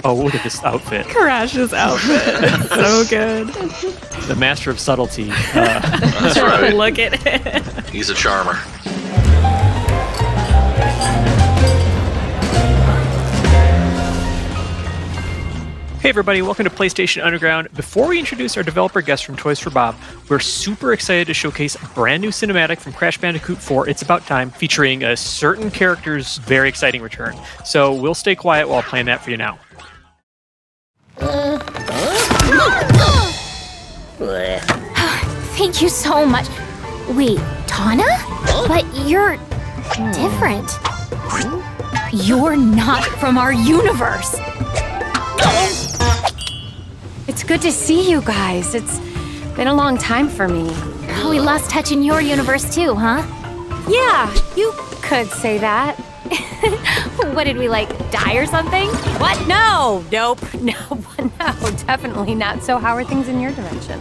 Oh, look at this outfit. Crash's outfit. It's so good. The master of subtlety. That's right. Look at it. He's a charmer. Hey everybody, welcome to PlayStation Underground. Before we introduce our developer guest from Toys for Bob, we're super excited to showcase a brand new cinematic from Crash Bandicoot 4, It's About Time, featuring a certain character's very exciting return. So we'll stay quiet while playing that for you now. Thank you so much. Wait, Tana? But you're different. You're not from our universe. It's good to see you guys. It's been a long time for me. We lost touch in your universe too, huh? Yeah, you could say that. What did we, die or something? What? No, nope, no, definitely not. So how are things in your dimension?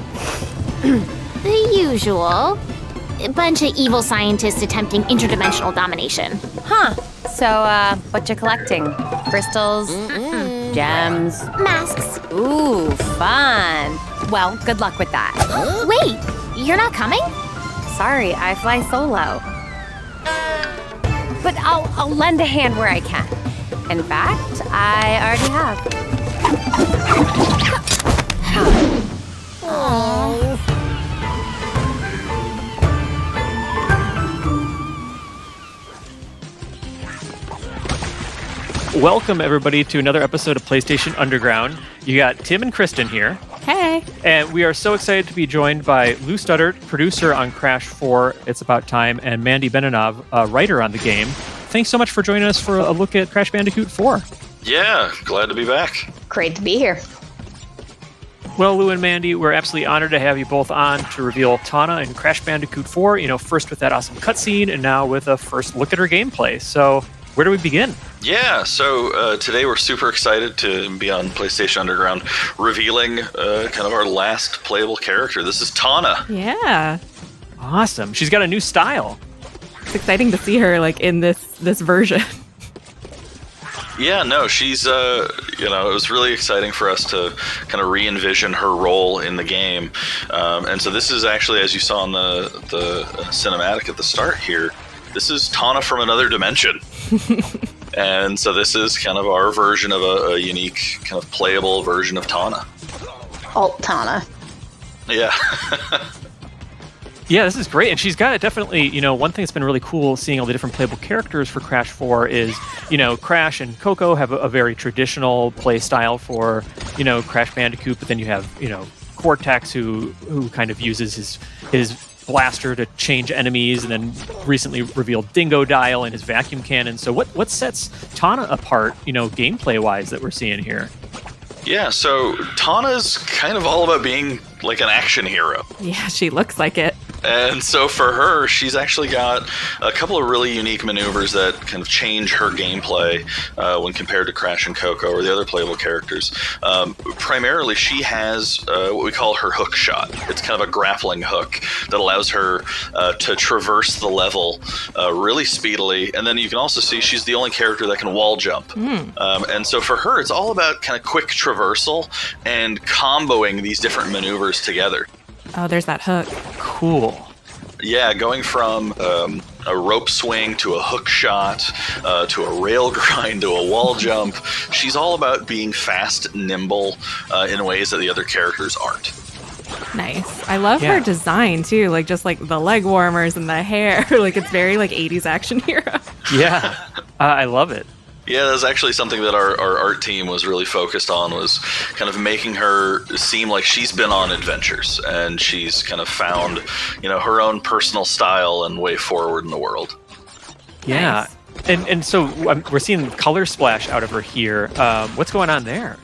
The usual. A bunch of evil scientists attempting interdimensional domination. Huh. So, what you collecting? Crystals? Gems? Masks. Ooh, fun. Well, good luck with that. Wait, you're not coming? Sorry, I fly solo. But I'll lend a hand where I can. In fact, I already have. Aww. Welcome everybody to another episode of PlayStation Underground. You got Tim and Kristen here. Hey. And we are so excited to be joined by Lou Studdert, producer on Crash 4, It's About Time, and Mandy Benenov, writer on the game. Thanks so much for joining us for a look at Crash Bandicoot 4. Yeah, glad to be back. Great to be here. Well, Lou and Mandy, we're absolutely honored to have you both on to reveal Tana and Crash Bandicoot 4, first with that awesome cutscene, and now with a first look at her gameplay. So, where do we begin? Yeah, so today we're super excited to be on PlayStation Underground revealing kind of our last playable character. This is Tana. Yeah. Awesome. She's got a new style. It's exciting to see her in this version. Yeah, no, she's, it was really exciting for us to kind of re-envision her role in the game. And so this is actually, as you saw in the cinematic at the start here, this is Tana from another dimension. And so this is kind of our version of a unique, kind of playable version of Tana. Alt Tana. Yeah. Yeah, this is great. And she's got it definitely, one thing that's been really cool seeing all the different playable characters for Crash 4 is, Crash and Coco have a very traditional play style for, Crash Bandicoot, but then you have, Cortex who kind of uses his blaster to change enemies, and then recently revealed Dingo Dial and his vacuum cannon. So what sets Tana apart, gameplay-wise that we're seeing here? Yeah, so Tana's kind of all about being like an action hero. Yeah, she looks like it. And so for her, she's actually got a couple of really unique maneuvers that kind of change her gameplay when compared to Crash and Coco or the other playable characters. Primarily, she has what we call her hook shot. It's kind of a grappling hook that allows her to traverse the level really speedily. And then you can also see she's the only character that can wall jump. And so for her, it's all about kind of quick traversal and comboing these different maneuvers together. Oh, there's that hook. Cool. Yeah, going from a rope swing to a hook shot to a rail grind to a wall jump. She's all about being fast, nimble in ways that the other characters aren't. Nice. I love her design too, just the leg warmers and the hair. It's very 80s action hero. Yeah, I love it. Yeah, that's actually something that our art team was really focused on, was kind of making her seem like she's been on adventures and she's kind of found, her own personal style and way forward in the world. Yeah. Nice. And so we're seeing color splash out of her here. What's going on there?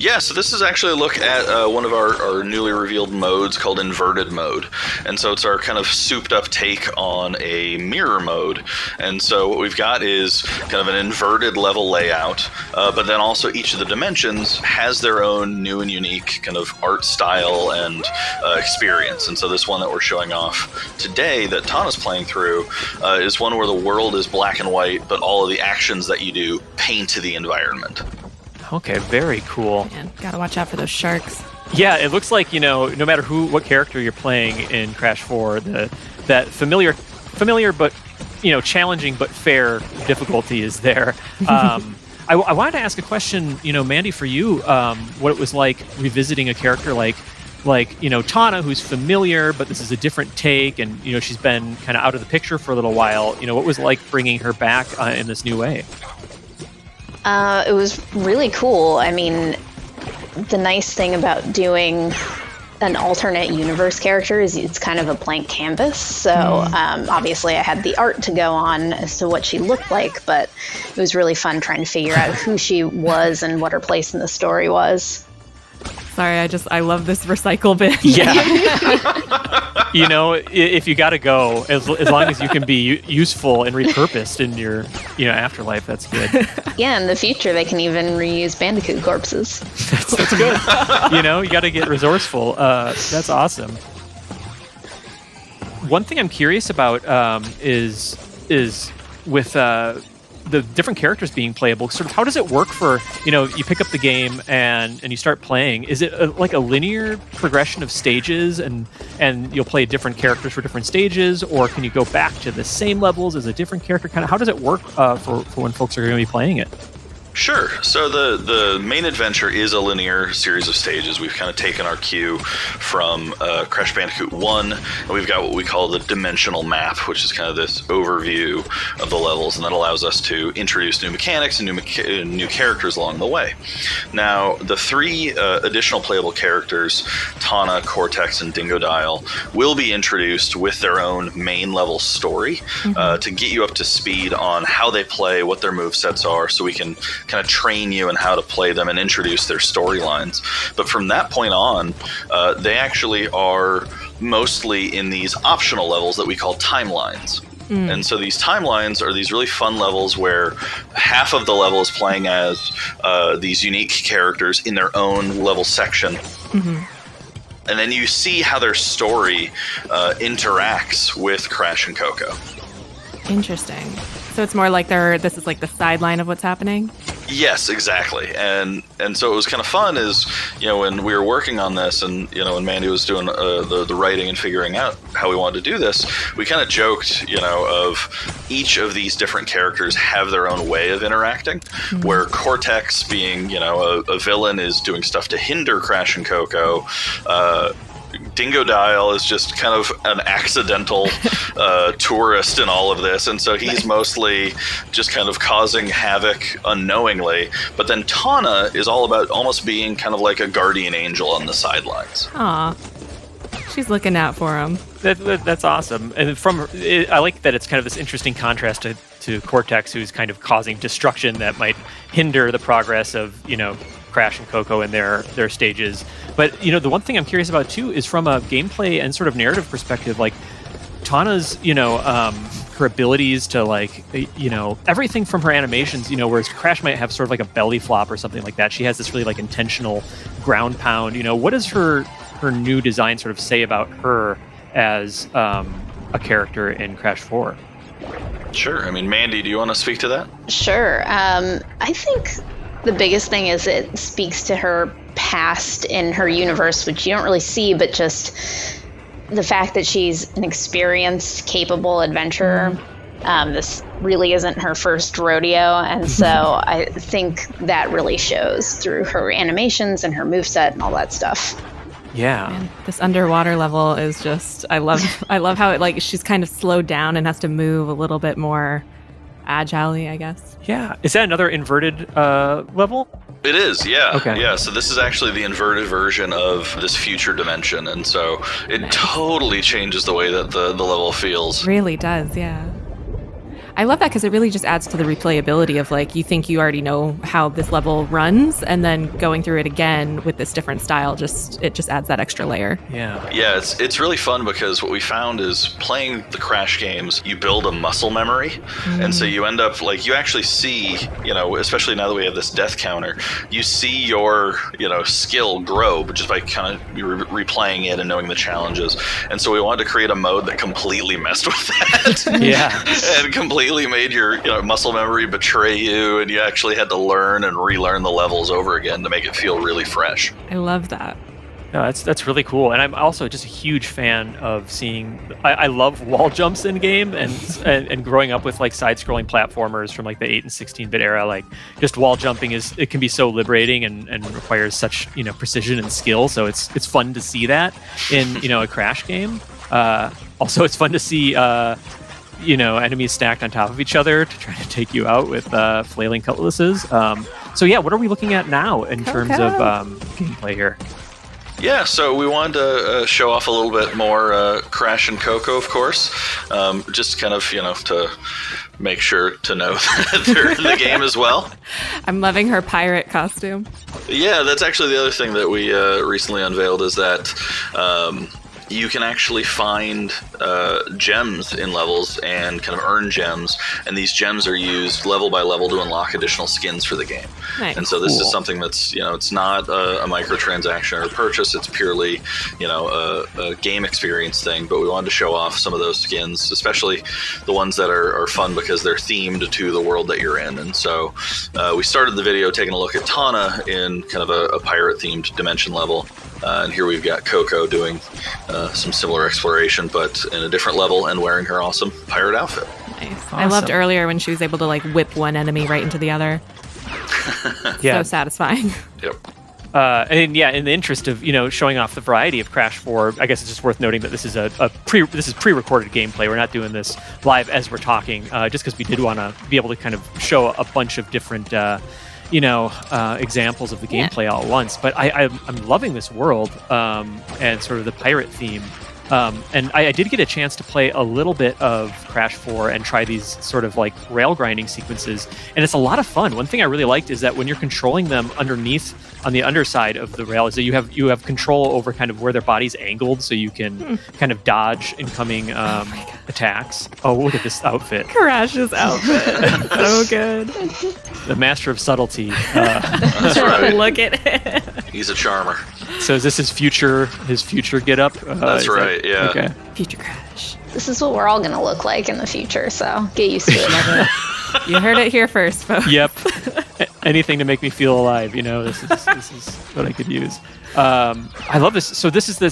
Yeah, so this is actually a look at one of our newly revealed modes called Inverted Mode. And so it's our kind of souped up take on a mirror mode. And so what we've got is kind of an inverted level layout, but then also each of the dimensions has their own new and unique kind of art style and experience. And so this one that we're showing off today that Tana's playing through is one where the world is black and white, but all of the actions that you do paint to the environment. Okay, very cool. Man, gotta watch out for those sharks. Yeah, it looks like, no matter what character you're playing in Crash 4, that familiar but, challenging but fair difficulty is there. I wanted to ask a question, Mandy, for you, what it was like revisiting a character like Tana, who's familiar, but this is a different take, and, she's been kind of out of the picture for a little while. What was it like bringing her back in this new way? It was really cool. I mean, the nice thing about doing an alternate universe character is it's kind of a blank canvas. So obviously I had the art to go on as to what she looked like, but it was really fun trying to figure out who she was and what her place in the story was. Sorry, I love this recycle bin. Yeah. If you got to go, as long as you can be useful and repurposed in your, afterlife, that's good. Yeah, in the future, they can even reuse Bandicoot corpses. That's good. You got to get resourceful. That's awesome. One thing I'm curious about is with the different characters being playable, sort of how does it work for, you pick up the game and you start playing? Is it like a linear progression of stages and you'll play different characters for different stages, or can you go back to the same levels as a different character? Kind of how does it work for when folks are going to be playing it? Sure. So the main adventure is a linear series of stages. We've kind of taken our cue from Crash Bandicoot 1, and we've got what we call the dimensional map, which is kind of this overview of the levels, and that allows us to introduce new mechanics and new characters along the way. Now, the 3 additional playable characters, Tana, Cortex, and Dingodile, will be introduced with their own main level story to get you up to speed on how they play, what their movesets are, so we can kind of train you in how to play them and introduce their storylines. But from that point on, they actually are mostly in these optional levels that we call timelines. And so these timelines are these really fun levels where half of the level is playing as these unique characters in their own level section. And then you see how their story interacts with Crash and Coco. Interesting. So it's more like this is like the sideline of what's happening? Yes, exactly. And so it was kind of fun is, when we were working on this and, when Mandy was doing the writing and figuring out how we wanted to do this, we kind of joked, of each of these different characters have their own way of interacting, where Cortex being, a villain is doing stuff to hinder Crash and Coco. Dingodile is just kind of an accidental tourist in all of this, and so he's mostly just kind of causing havoc unknowingly. But then Tana is all about almost being kind of like a guardian angel on the sidelines. Aw, she's looking out for him. That's awesome. And I like that it's kind of this interesting contrast to Cortex, who's kind of causing destruction that might hinder the progress of, Crash and Coco in their stages. But, the one thing I'm curious about, too, is from a gameplay and sort of narrative perspective, like, Tana's, her abilities to, like, everything from her animations, whereas Crash might have sort of like a belly flop or something like that. She has this really, like, intentional ground pound. What does her new design sort of say about her as a character in Crash 4? Sure. I mean, Mandy, do you want to speak to that? Sure. I think the biggest thing is it speaks to her past in her universe, which you don't really see, but just the fact that she's an experienced, capable adventurer. This really isn't her first rodeo, and so I think that really shows through her animations and her moveset and all that stuff. Yeah. Man, this underwater level is just, I love how it, like, she's kind of slowed down and has to move a little bit more agilely, I guess. Yeah. Is that another inverted level? It is, yeah. Okay. Yeah, so this is actually the inverted version of this future dimension, and so it totally changes the way that the level feels. Really does, yeah. I love that because it really just adds to the replayability of, like, you think you already know how this level runs, and then going through it again with this different style, it just adds that extra layer. Yeah. Yeah, it's really fun because what we found is playing the Crash games, you build a muscle memory, and so you end up, like, you actually see, especially now that we have this death counter, you see your, skill grow just by kind of replaying it and knowing the challenges. And so we wanted to create a mode that completely messed with that. Yeah. And completely completely made your muscle memory betray you, and you actually had to learn and relearn the levels over again to make it feel really fresh. I love that. No, that's really cool, and I'm also just a huge fan of seeing. I love wall jumps in game, and growing up with like side-scrolling platformers from like the 8 and 16-bit era, like just wall jumping it can be so liberating and requires such precision and skill. So it's fun to see that in a Crash game. Also, it's fun to see enemies stacked on top of each other to try to take you out with flailing cutlasses. So yeah, what are we looking at now in terms of gameplay here? Yeah, so we wanted to show off a little bit more Crash and Coco, of course, just kind of, to make sure to know that they're in the game as well. I'm loving her pirate costume. Yeah, that's actually the other thing that we recently unveiled is that you can actually find gems in levels and kind of earn gems, and these gems are used level by level to unlock additional skins for the game. Nice. And so this is something that's, it's not a microtransaction or a purchase, it's purely, a game experience thing, but we wanted to show off some of those skins, especially the ones that are fun because they're themed to the world that you're in. And so we started the video taking a look at Tana in kind of a pirate-themed dimension level. And here we've got Coco doing some similar exploration, but in a different level and wearing her awesome pirate outfit. Nice. Awesome. I loved earlier when she was able to like whip one enemy right into the other. Yeah. So satisfying. Yep. And yeah, in the interest of showing off the variety of Crash 4, I guess it's just worth noting that this is pre-recorded gameplay. We're not doing this live as we're talking, just because we did want to be able to kind of show a bunch of different examples of the gameplay all at once. But I'm loving this world and sort of the pirate theme. And I did get a chance to play a little bit of Crash 4 and try these sort of like rail grinding sequences, and it's a lot of fun. One thing I really liked is that when you're controlling them underneath on the underside of the rail is that you have control over kind of where their body's angled, so you can kind of dodge incoming attacks. Oh, look at this outfit. Crash's outfit. So good. The master of subtlety. That's right. Look at it. He's a charmer. So is this his future get up? That's right, yeah. Okay. Future Crash. This is what we're all going to look like in the future, so get used to it. You heard it here first, folks. Yep. Anything to make me feel alive, this is what I could use. I love this. So this is the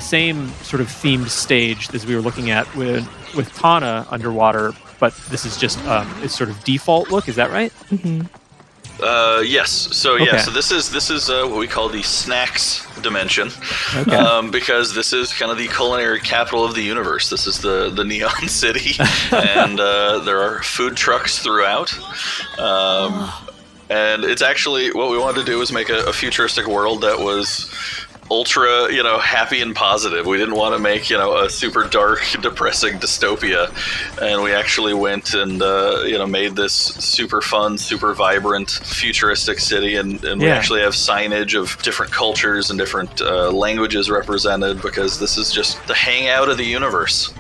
same sort of themed stage as we were looking at with Tana underwater, but this is just its sort of default look. Is that right? Mm-hmm. Yes. So yeah. Okay. So this is what we call the snacks dimension, because this is kind of the culinary capital of the universe. This is the Neon City, and there are food trucks throughout. And it's actually what we wanted to do was make a futuristic world that was ultra, happy and positive. We didn't want to make, a super dark, depressing dystopia. And we actually went and, made this super fun, super vibrant, futuristic city. And we actually have signage of different cultures and different languages represented, because this is just the hangout of the universe.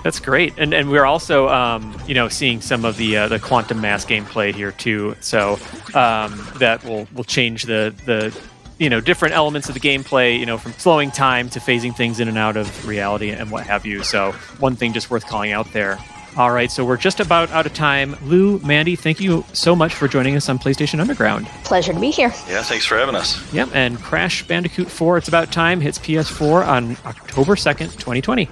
That's great, and we're also seeing some of the quantum mass gameplay here too. So that will change the different elements of the gameplay, from slowing time to phasing things in and out of reality and what have you. So one thing just worth calling out there. All right, so we're just about out of time. Lou, Mandy, thank you so much for joining us on PlayStation Underground. Pleasure to be here. Yeah, thanks for having us. Yep, and Crash Bandicoot 4, It's About Time, hits PS4 on October 2nd, 2020.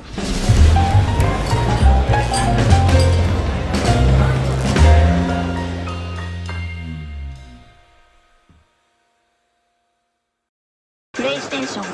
PlayStation